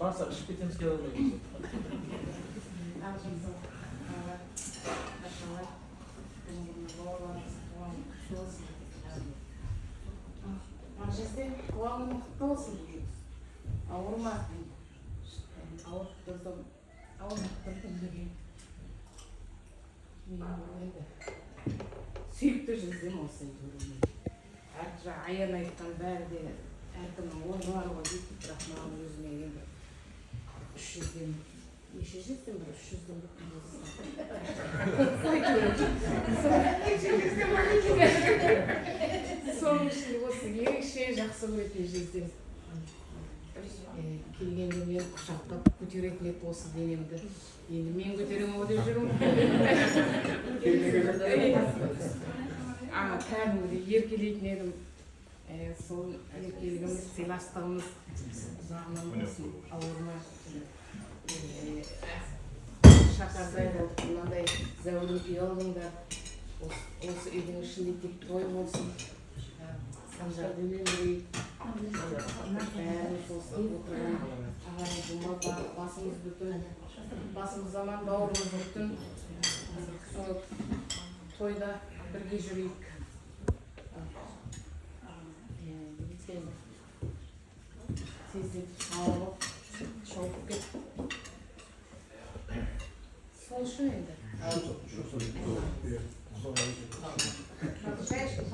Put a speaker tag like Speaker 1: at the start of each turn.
Speaker 1: Varsa ışık bitimiz gelmeyiz.
Speaker 2: Manchester koağını mutlu olsun diyoruz. Avurma. Avurtturdum. Avurtturdum diye. Süyüktü cüzdüm olsun diyorum. Erkça ayağına yıktan verdi. Erkinin oğlu var o değil. Rahman'ın yüzüne geldi. 300'den. Yaşayacaksın mı? 300'den bakıyorsun. Соның ішінде осы ерекше жақсы көретін жерде келгенде мен құшақтап көтеретін еді осы денемді. Енді мен көтеремін ау деп жүрмін. Кәдімгідей еркелейтін едім. Сол еркелігіміз, сыйластығымыз жағынан болсын, ауырма. Шақардай болып, мынандай зәулім үй алдыңдар. Осы үйдің ішінде тек той болсын. Санжарды мен бірейік. Бәріміз осы отырған ағайын жұма басымыз бүтін. Басымыз заман бауырымыз бүтін. Сол тойда бірге жүрейік. Тездетіп шауып кет. Сол үшін енді. Шай ішіп,